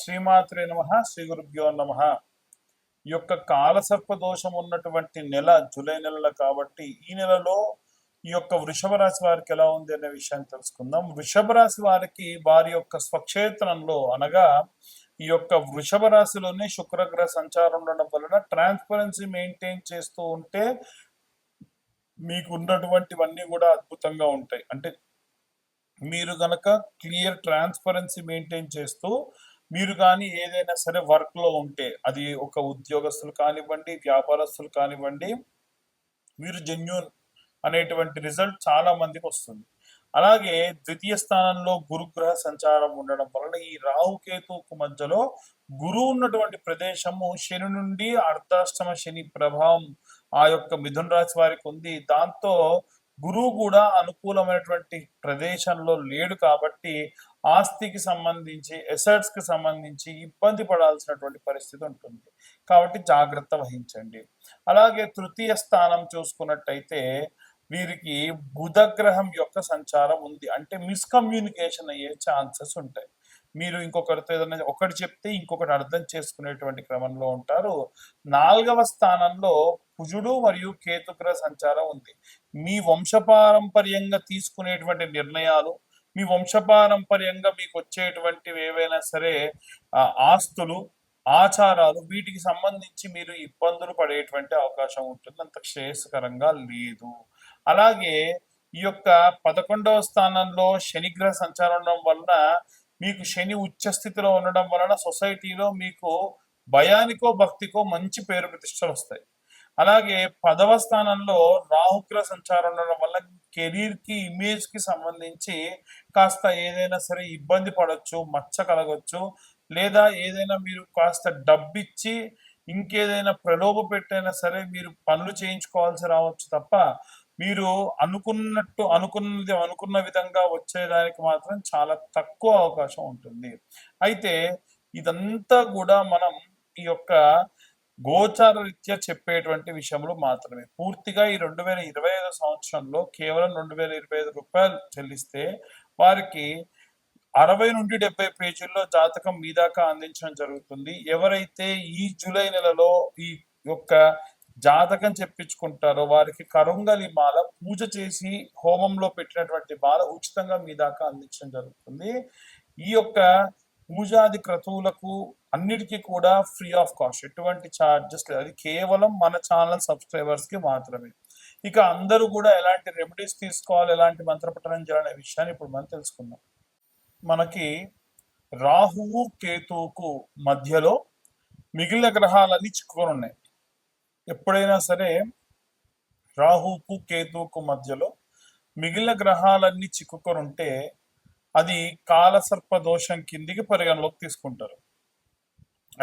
శ్రీమాత్రే నమః. శ్రీ గురుభ్యో నమః. ఈ యొక్క కాలసర్ప దోషం ఉన్నటువంటి నెల జూలై నెలలో కాబట్టి ఈ నెలలో ఈ యొక్క వృషభ రాశి వారికి ఎలా ఉంది అనే విషయాన్ని తెలుసుకుందాం. వృషభ రాశి వారికి వారి యొక్క స్వక్షేత్రంలో అనగా ఈ యొక్క వృషభ రాశిలోనే శుక్రగ్రహ సంచారం ఉండడం వలన ట్రాన్స్పరెన్సీ మెయింటైన్ చేస్తూ ఉంటే మీకు ఉన్నటువంటివన్నీ కూడా అద్భుతంగా ఉంటాయి. అంటే మీరు గనక క్లియర్ ట్రాన్స్పరెన్సీ మెయింటైన్ చేస్తూ మీరు కానీ ఏదైనా సరే వర్క్లో ఉంటే, అది ఒక ఉద్యోగస్తులు కానివ్వండి, వ్యాపారస్తులు కానివ్వండి, మీరు జెన్యూన్ అనేటువంటి రిజల్ట్ చాలా మందికి వస్తుంది. అలాగే ద్వితీయ స్థానంలో గురుగ్రహ సంచారం ఉండడం వలన ఈ రాహుకేతుకు మధ్యలో గురువు ఉన్నటువంటి ప్రదేశము శని నుండి అర్ధాష్టమ శని ప్రభావం ఆ యొక్క మిథున రాశి వారికి ఉంది. దాంతో గురువు కూడా అనుకూలమైనటువంటి ప్రదేశంలో లేడు కాబట్టి ఆస్తికి సంబంధించి ఎసెట్స్ కి సంబంధించి ఇబ్బంది పడాల్సినటువంటి పరిస్థితి ఉంటుంది. కాబట్టి జాగ్రత్త వహించండి. అలాగే తృతీయ స్థానం చూసుకున్నట్టయితే వీరికి బుధగ్రహం యొక్క సంచారం ఉంది. అంటే మిస్కమ్యూనికేషన్ అయ్యే ఛాన్సెస్ ఉంటాయి. మీరు ఇంకొకరితో ఏదైనా ఒకటి చెప్తే ఇంకొకటి అర్థం చేసుకునేటువంటి క్రమంలో ఉంటారు. 4వ స్థానంలో కుజుడు మరియు కేతుగ్రహ సంచారం ఉంది. మీ వంశపారంపర్యంగా తీసుకునేటువంటి నిర్ణయాలు, మీ వంశపారంపర్యంగా మీకు వచ్చేటువంటివి ఏవైనా సరే ఆస్తులు, ఆచారాలు, వీటికి సంబంధించి మీరు ఇబ్బందులు పడేటువంటి అవకాశం ఉంటుంది. అంత శ్రేయస్కరంగా లేదు. అలాగే ఈ యొక్క 11వ స్థానంలో శనిగ్రహ సంచారం ఉండడం వలన మీకు శని ఉచ్చ స్థితిలో ఉండడం వలన సొసైటీలో మీకు భయానికో భక్తికో మంచి పేరు ప్రతిష్టలు వస్తాయి. అలాగే 10వ స్థానంలో రాహుగ్రహ సంచారం ఉండడం వల్ల కెరీర్ కి ఇమేజ్ కి సంబంధించి కాస్త ఏదైనా సరే ఇబ్బంది పడవచ్చు, మచ్చ కలగవచ్చు, లేదా ఏదైనా మీరు కాస్త డబ్బిచ్చి ఇంకేదైనా ప్రలోభ పెట్టైనా సరే మీరు పనులు చేయించుకోవాల్సి రావచ్చు తప్ప మీరు అనుకున్న విధంగా వచ్చేదానికి మాత్రం చాలా తక్కువ అవకాశం ఉంటుంది. అయితే ఇదంతా కూడా మనం ఈ యొక్క గోచార రీత్యా చెప్పేటువంటి విషయములు మాత్రమే. పూర్తిగా ఈ 2025 సంవత్సరంలో కేవలం 2025 రూపాయలు చెల్లిస్తే వారికి 60 నుండి 70 పేజీల్లో జాతకం మీ దాకా అందించడం జరుగుతుంది. ఎవరైతే ఈ జూలై నెలలో ఈ యొక్క జాతకం చెప్పించుకుంటారో వారికి కరుంగలి మాల పూజ చేసి హోమంలో పెట్టినటువంటి మాల ఉచితంగా మీ దాకా అందించడం జరుగుతుంది. ఈ యొక్క పూజాది క్రతువులకు అన్నిటికీ కూడా ఫ్రీ ఆఫ్ కాస్ట్, ఎటువంటి ఛార్జెస్ లేదు. అది కేవలం మన ఛానల్ సబ్స్క్రైబర్స్ కి మాత్రమే. ఇక అందరూ కూడా ఎలాంటి రెమెడీస్ తీసుకోవాలి, ఎలాంటి మంత్రపఠనం చేయాలనే విషయాన్ని ఇప్పుడు మనం తెలుసుకుందాం. మనకి రాహువు కేతువుకు మధ్యలో మిగిలిన గ్రహాలన్నీ చిక్కుకొని ఉన్నాయి. ఎప్పుడైనా సరే రాహువుకు కేతువుకు మధ్యలో మిగిలిన గ్రహాలన్నీ చిక్కుకొని ఉంటే అది కాలసర్ప దోషం కిందికి పరిగణలోకి తీసుకుంటారు.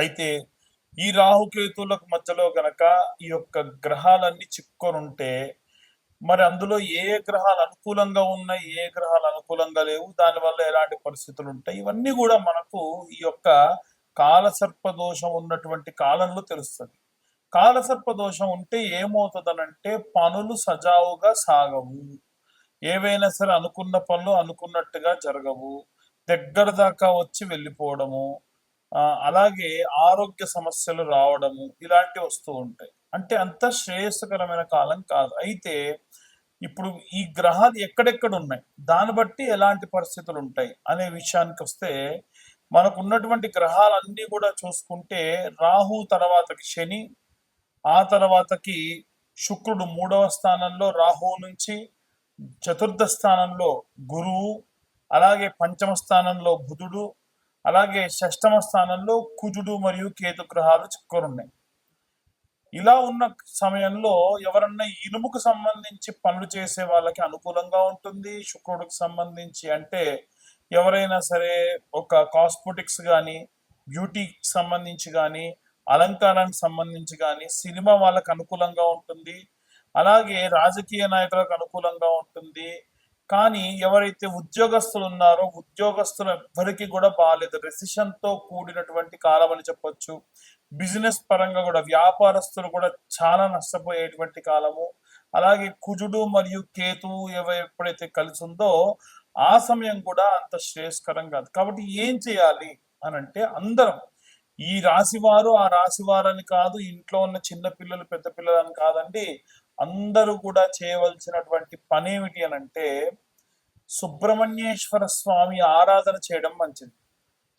అయితే ఈ రాహుకేతువులకు మధ్యలో గనక ఈ యొక్క గ్రహాలన్నీ చిక్కుకొని ఉంటే మరి అందులో ఏ గ్రహాలు అనుకూలంగా ఉన్నాయి, ఏ గ్రహాలు అనుకూలంగా లేవు, దానివల్ల ఎలాంటి పరిస్థితులు ఉంటాయి, ఇవన్నీ కూడా మనకు ఈ యొక్క కాలసర్ప దోషం ఉన్నటువంటి కాలంలో తెలుస్తుంది. కాలసర్ప దోషం ఉంటే ఏమవుతుందనంటే పనులు సజావుగా సాగవు, ఏవైనా సరే అనుకున్న పనులు అనుకున్నట్టుగా జరగవు, దగ్గర దాకా వచ్చి వెళ్ళిపోవడము, అలాగే ఆరోగ్య సమస్యలు రావడము, ఇలాంటివి వస్తూ ఉంటాయి. అంటే అంత శ్రేయస్కరమైన కాలం కాదు. అయితే ఇప్పుడు ఈ గ్రహాలు ఎక్కడెక్కడ ఉన్నాయి, దాన్ని బట్టి ఎలాంటి పరిస్థితులు ఉంటాయి అనే విషయానికి వస్తే మనకు ఉన్నటువంటి గ్రహాలన్నీ కూడా చూసుకుంటే రాహు తర్వాతకి శని, ఆ తర్వాతకి శుక్రుడు 3వ స్థానంలో రాహువు నుంచి, చతుర్థ స్థానంలో గురువు, అలాగే 5వ స్థానంలో బుధుడు, అలాగే 6వ స్థానంలో కుజుడు మరియు కేతు గ్రహాలు చిక్కుకొని ఉన్నాయి. ఇలా ఉన్న సమయంలో ఎవరన్నా ఇనుముకు సంబంధించి పనులు చేసే వాళ్ళకి అనుకూలంగా ఉంటుంది. శుక్రుడికి సంబంధించి అంటే ఎవరైనా సరే ఒక కాస్మెటిక్స్ కానీ, బ్యూటీకి సంబంధించి కానీ, అలంకారానికి సంబంధించి కానీ, సినిమా వాళ్ళకి అనుకూలంగా ఉంటుంది. అలాగే రాజకీయ నాయకులకు అనుకూలంగా ఉంటుంది. కానీ ఎవరైతే ఉద్యోగస్తులు ఉన్నారో ఉద్యోగస్తులు ఎవ్వరికి కూడా బాగాలేదు, రెసిషన్ తో కూడినటువంటి కాలం అని చెప్పొచ్చు. బిజినెస్ పరంగా కూడా వ్యాపారస్తులు కూడా చాలా నష్టపోయేటువంటి కాలము. అలాగే కుజుడు మరియు కేతువు ఎప్పుడైతే కలిసి ఉందో ఆ సమయం కూడా అంత శ్రేయస్కరం కాదు. కాబట్టి ఏం చేయాలి అని అంటే అందరం ఈ రాశి వారు ఆ రాశి వారని కాదు, ఇంట్లో ఉన్న చిన్న పిల్లలు పెద్ద పిల్లలు అని కాదండి, అందరూ కూడా చేయవలసినటువంటి పని ఏమిటి అని అంటే సుబ్రహ్మణ్యేశ్వర స్వామి ఆరాధన చేయడం మంచిది.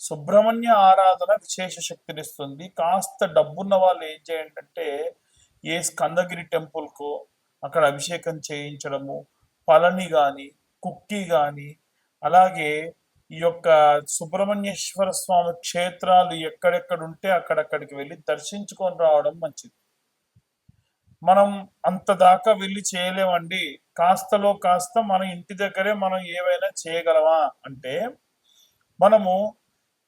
సుబ్రహ్మణ్య ఆరాధన విశేష శక్తినిస్తుంది. కాస్త డబ్బున్న వాళ్ళు ఏం చేయండి అంటే ఏ స్కందగిరి టెంపుల్కు అక్కడ అభిషేకం చేయించడము, పళని కానీ కుక్కి కానీ, అలాగే ఈ యొక్క సుబ్రహ్మణ్యేశ్వర స్వామి క్షేత్రాలు ఎక్కడెక్కడ ఉంటే అక్కడక్కడికి వెళ్ళి దర్శించుకొని రావడం మంచిది. మనం అంత దాకా వెళ్ళి చేయలేమండి, కాస్తలో కాస్త మన ఇంటి దగ్గరే మనం ఏవైనా చేయగలమా అంటే మనము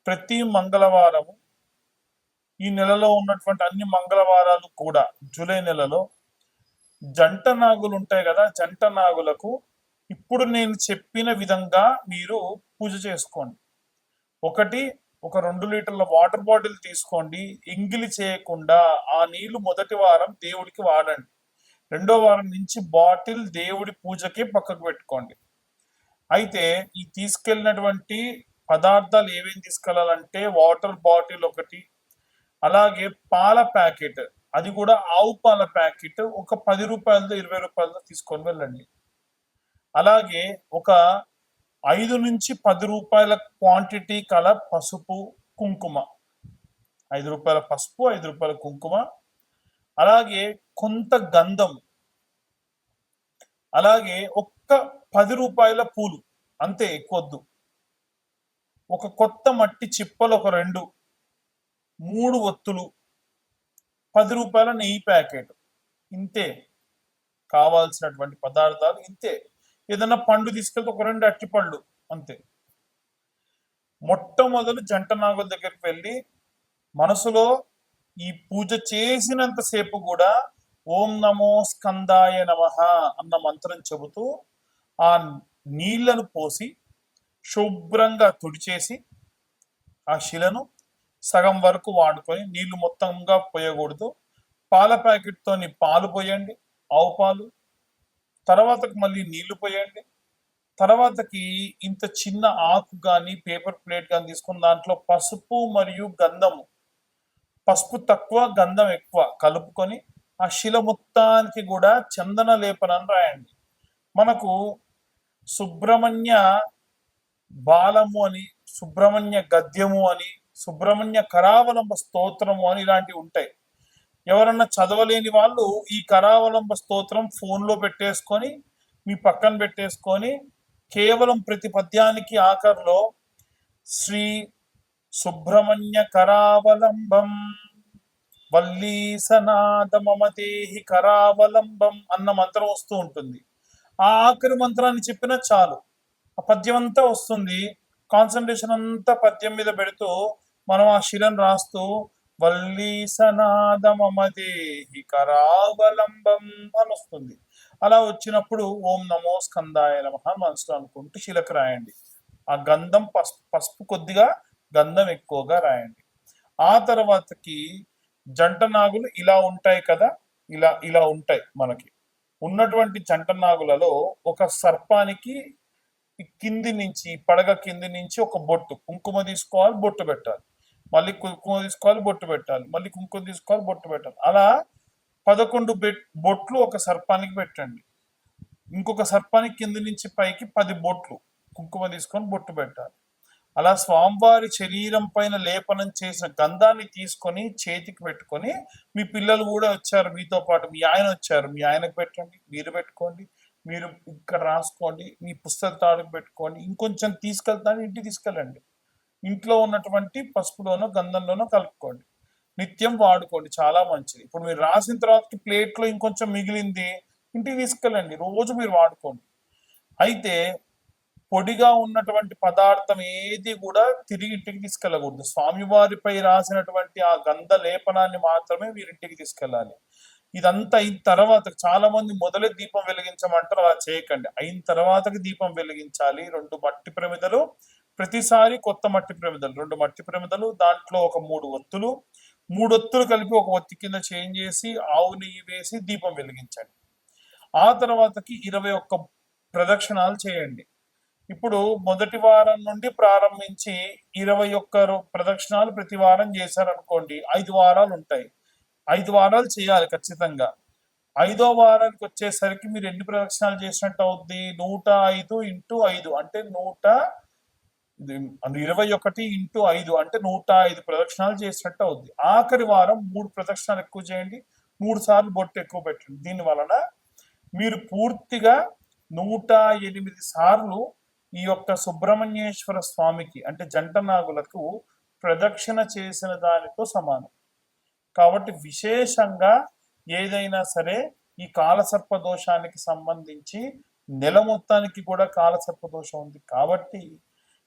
ప్రతి మంగళవారము ఈ నెలలో ఉన్నటువంటి అన్ని మంగళవారాలు కూడా జూలై నెలలో జంట నాగులు ఉంటాయి కదా, జంట నాగులకు ఇప్పుడు నేను చెప్పిన విధంగా మీరు పూజ చేసుకోండి. ఒకటి, ఒక 2 లీటర్ల వాటర్ బాటిల్ తీసుకోండి. ఎంగిలి చేయకుండా ఆ నీళ్లు మొదటి వారం దేవుడికి వాడండి. రెండో వారం నుంచి బాటిల్ దేవుడి పూజకే పక్కకు పెట్టుకోండి. అయితే ఈ తీసుకెళ్ళినటువంటి పదార్థాలు ఏమేమి తీసుకెళ్లాలంటే వాటర్ బాటిల్ ఒకటి, అలాగే పాల ప్యాకెట్, అది కూడా ఆవు పాల ప్యాకెట్ ఒక 10 రూపాయలతో 20 రూపాయలతో తీసుకొని వెళ్ళండి. అలాగే ఒక 5 నుంచి 10 రూపాయల క్వాంటిటీ కల పసుపు కుంకుమ, 5 రూపాయల పసుపు 5 రూపాయల కుంకుమ, అలాగే కొంత గంధం, అలాగే ఒక్క 10 రూపాయల పూలు, అంతే, ఎక్కువద్దు. ఒక కొత్త మట్టి చిప్పలు ఒక 2, 3 ఒత్తులు, 10 రూపాయల నెయ్యి ప్యాకెట్, ఇంతే. కావాల్సినటువంటి పదార్థాలు ఇంతే. ఏదైనా పండు తీసుకెళ్తే ఒక 2 అరటిపళ్ళు, అంతే. మొట్టమొదలు జంట నాగుల దగ్గరికి వెళ్ళి మనసులో ఈ పూజ చేసినంతసేపు కూడా ఓం నమో స్కందాయ నమః అన్న మంత్రం చెబుతూ ఆ నీళ్లను పోసి శుభ్రంగా తుడిచేసి ఆ శిలను సగం వరకు వాడుకొని, నీళ్లు మొత్తంగా పోయకూడదు, పాల ప్యాకెట్తోని పాలు పోయండి, ఆవు పాలు, తర్వాతకి మళ్ళీ నీళ్లు పోయండి, తర్వాతకి ఇంత చిన్న ఆకు కానీ పేపర్ ప్లేట్ కానీ తీసుకుని దాంట్లో పసుపు మరియు గంధము, పసుపు తక్కువ గంధం ఎక్కువ కలుపుకొని ఆ శిల మొత్తానికి కూడా చందన లేపనం రాయండి. మనకు సుబ్రహ్మణ్య బాలము అని, సుబ్రహ్మణ్య గద్యము అని, సుబ్రహ్మణ్య కరావలంబ స్తోత్రము అని ఇలాంటివి ఉంటాయి. ఎవరన్నా చదవలేని వాళ్ళు ఈ కరావలంబ స్తోత్రం ఫోన్లో పెట్టేసుకొని మీ పక్కన పెట్టేసుకొని కేవలం ప్రతి పద్యానికి ఆఖరిలో శ్రీ సుబ్రహ్మణ్య కరావలంబం వల్లీసనాద మమదేహి కరావలంబం అన్న మంత్రం వస్తూ ఉంటుంది. ఆ ఆఖరి మంత్రాన్ని చెప్పినా చాలు, ఆ పద్యం అంతా వస్తుంది. కాన్సన్ట్రేషన్ అంతా పద్యం మీద పెడుతూ మనం ఆ శిలను రాస్తూ వల్లీసనాద మమదేహి కరావలంబం అని వస్తుంది. అలా వచ్చినప్పుడు ఓం నమో స్కందాయ నమః మనసులో అనుకుంటూ శిలకు రాయండి. ఆ గంధం పసుపు కొద్దిగా, గంధం ఎక్కువగా రాయండి. ఆ తర్వాతకి జంట నాగులు ఇలా ఉంటాయి కదా, ఇలా ఇలా ఉంటాయి. మనకి ఉన్నటువంటి జంట నాగులలో ఒక సర్పానికి కింది నుంచి, పడగ కింది నుంచి ఒక బొట్టు కుంకుమ తీసుకోవాలి, బొట్టు పెట్టాలి, మళ్ళీ కుంకుమ తీసుకోవాలి, బొట్టు పెట్టాలి, మళ్ళీ కుంకుమ తీసుకోవాలి, బొట్టు పెట్టాలి. అలా 11 బొట్లు ఒక సర్పానికి పెట్టండి. ఇంకొక సర్పానికి కింది నుంచి పైకి 10 బొట్లు కుంకుమ తీసుకొని బొట్టు పెట్టాలి. అలా స్వామివారి శరీరం పైన లేపనం చేసిన గంధాన్ని తీసుకొని చేతికి పెట్టుకొని, మీ పిల్లలు కూడా వచ్చారు మీతో పాటు, మీ ఆయన వచ్చారు, మీ ఆయనకు పెట్టండి, మీరు పెట్టుకోండి, మీరు ఇక్కడ రాసుకోండి, మీ పుస్తక తాడుకు పెట్టుకోండి, ఇంకొంచెం తీసుకెళ్తాను ఇంటికి తీసుకెళ్ళండి, ఇంట్లో ఉన్నటువంటి పసుపులోనో గంధంలోనో కలుపుకోండి, నిత్యం వాడుకోండి, చాలా మంచిది. ఇప్పుడు మీరు రాసిన తర్వాత ప్లేట్లో ఇంకొంచెం మిగిలింది ఇంటికి తీసుకెళ్ళండి, రోజు మీరు వాడుకోండి. అయితే పొడిగా ఉన్నటువంటి పదార్థం ఏది కూడా తిరిగి ఇంటికి తీసుకెళ్ళకూడదు. స్వామివారిపై రాసినటువంటి ఆ గంధ లేపనాన్ని మాత్రమే మీరు ఇంటికి తీసుకెళ్ళాలి. ఇదంతా అయిన తర్వాత చాలా మంది మొదలే దీపం వెలిగించమంటారు, అలా చేయకండి. అయిన తర్వాతకి దీపం వెలిగించాలి. 2 మట్టి ప్రమిదలు, ప్రతిసారి కొత్త మట్టి ప్రమిదలు, 2 మట్టి ప్రమిదలు, దాంట్లో ఒక 3 ఒత్తులు, 3 ఒత్తులు కలిపి ఒక ఒత్తి కింద చేంజ్ చేసి ఆవు నెయ్యి వేసి దీపం వెలిగించండి. ఆ తర్వాతకి 21 ప్రదక్షిణాలు చేయండి. ఇప్పుడు మొదటి వారం నుండి ప్రారంభించి 21 ప్రదక్షిణాలు ప్రతి వారం చేశారనుకోండి, 5 వారాలు ఉంటాయి. 5 వారాలు చేయాలి ఖచ్చితంగా. 5వ వారానికి వచ్చేసరికి మీరు ఎన్ని ప్రదక్షిణాలు చేసినట్టు అవుద్ది? 105 ఇంటూ 5 అంటే 21 ఇంటూ 5 అంటే 105 ప్రదక్షిణాలు చేసినట్టు అవుద్ది. ఆఖరి వారం 3 ప్రదక్షిణాలు ఎక్కువ చేయండి, 3 సార్లు బొట్టు ఎక్కువ పెట్టండి. దీని వలన మీరు పూర్తిగా 108 సార్లు ఈ యొక్క సుబ్రహ్మణ్యేశ్వర స్వామికి అంటే జంట నాగులకు ప్రదక్షిణ చేసిన దానితో సమానం. కాబట్టి విశేషంగా ఏదైనా సరే ఈ కాలసర్ప దోషానికి సంబంధించి నెల మొత్తానికి కూడా కాలసర్ప దోషం ఉంది కాబట్టి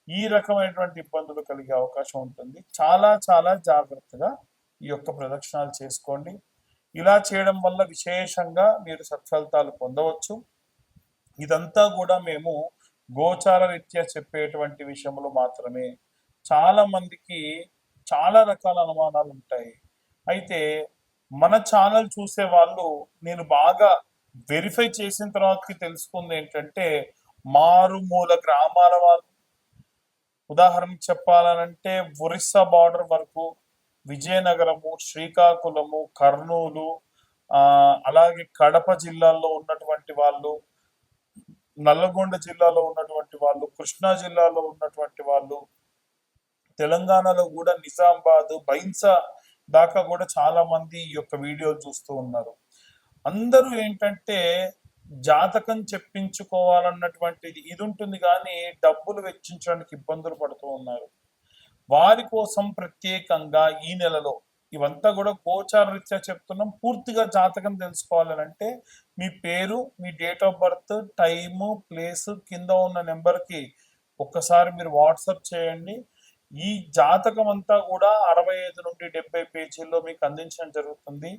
ఈ రకమైనటువంటి ఇబ్బందులు కలిగే అవకాశం ఉంటుంది. చాలా చాలా జాగ్రత్తగా ఈ యొక్క ప్రదక్షిణాలు చేసుకోండి. ఇలా చేయడం వల్ల విశేషంగా మీరు సత్ఫలితాలు పొందవచ్చు. ఇదంతా కూడా మేము గోచార రీత్యా చెప్పేటువంటి విషయంలో మాత్రమే. చాలా మందికి చాలా రకాల అనుమానాలు ఉంటాయి. అయితే మన ఛానల్ చూసే వాళ్ళు నేను బాగా వెరిఫై చేసిన తర్వాత తెలుసుకుంది ఏంటంటే, మారుమూల గ్రామాల వాళ్ళు, ఉదాహరణకు చెప్పాలనంటే ఒరిస్సా బార్డర్ వరకు, విజయనగరము, శ్రీకాకుళము, కర్నూలు, అలాగే కడప జిల్లాల్లో ఉన్నటువంటి వాళ్ళు, నల్లగొండ జిల్లాలో ఉన్నటువంటి వాళ్ళు, కృష్ణా జిల్లాలో ఉన్నటువంటి వాళ్ళు, తెలంగాణలో కూడా నిజామాబాద్, బైన్సా దాకా కూడా చాలా మంది ఈ యొక్క వీడియోలు చూస్తూ ఉన్నారు. అందరూ ఏంటంటే జాతకం చెప్పించుకోవాలన్నటువంటిది ఇది ఉంటుంది, కానీ డబ్బులు వెచ్చించడానికి ఇబ్బందులు పడుతూ ఉన్నారు. వారి కోసం ప్రత్యేకంగా ఈ నెలలో ఇవంతా కూడా గోచార రీత్యా చెప్తున్నాం. పూర్తిగా జాతకం తెలుసుకోవాలంటే మీ పేరు, మీ date of birth, time, place కింద ఉన్న నెంబర్కి ఒక్కసారి మీరు వాట్సాప్ చేయండి. ఈ జాతకం అంతా కూడా 65 నుండి 70 పేజీల్లో మీకు అందించడం జరుగుతుంది.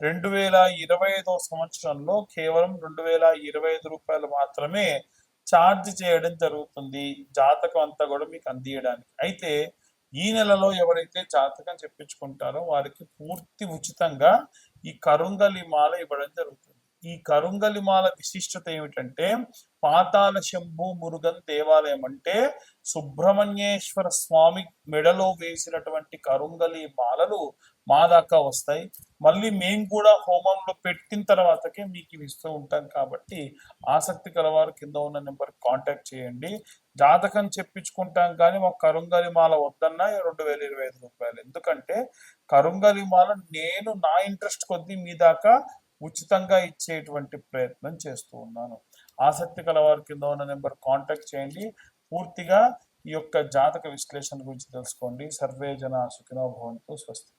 2025వ సంవత్సరంలో కేవలం 2025 రూపాయలు మాత్రమే ఛార్జ్ చేయడం జరుగుతుంది జాతకం అంతా కూడా మీకు అందియడానికి. అయితే ఈ నెలలో ఎవరైతే జాతకం చెప్పించుకుంటారో వారికి పూర్తి ఉచితంగా ఈ కరుంగలి మాల ఇవ్వడం జరుగుతుంది. ఈ కరుంగలి మాల విశిష్టత ఏమిటంటే, పాతాళ శంభు మురుగన్ దేవాలయం అంటే సుబ్రహ్మణ్యేశ్వర స్వామి మెడలో వేసినటువంటి కరుంగలి మాలలు మా దాకా వస్తాయి. మళ్ళీ మేము కూడా హోమంలో పెట్టిన తర్వాతకే మీకు ఇవి ఇస్తూ ఉంటాం. కాబట్టి ఆసక్తి కలవారు కింద ఉన్న నెంబర్ కాంటాక్ట్ చేయండి. జాతకం చెప్పించుకుంటాం కానీ మాకు కరుంగలి మాల వద్దన్నా 2025 రూపాయలు. ఎందుకంటే కరుంగలి మాల నేను నా ఇంట్రెస్ట్ కొద్దీ మీ దాకా ఉచితంగా ఇచ్చేటువంటి ప్రయత్నం చేస్తూ ఉన్నాను. ఆసక్తి కలవారు కింద ఉన్న నెంబర్ కాంటాక్ట్ చేయండి. పూర్తిగా ఈ యొక్క జాతక విశ్లేషణ గురించి తెలుసుకోండి. సర్వే జన సుఖినో భవంతు. స్వస్తి.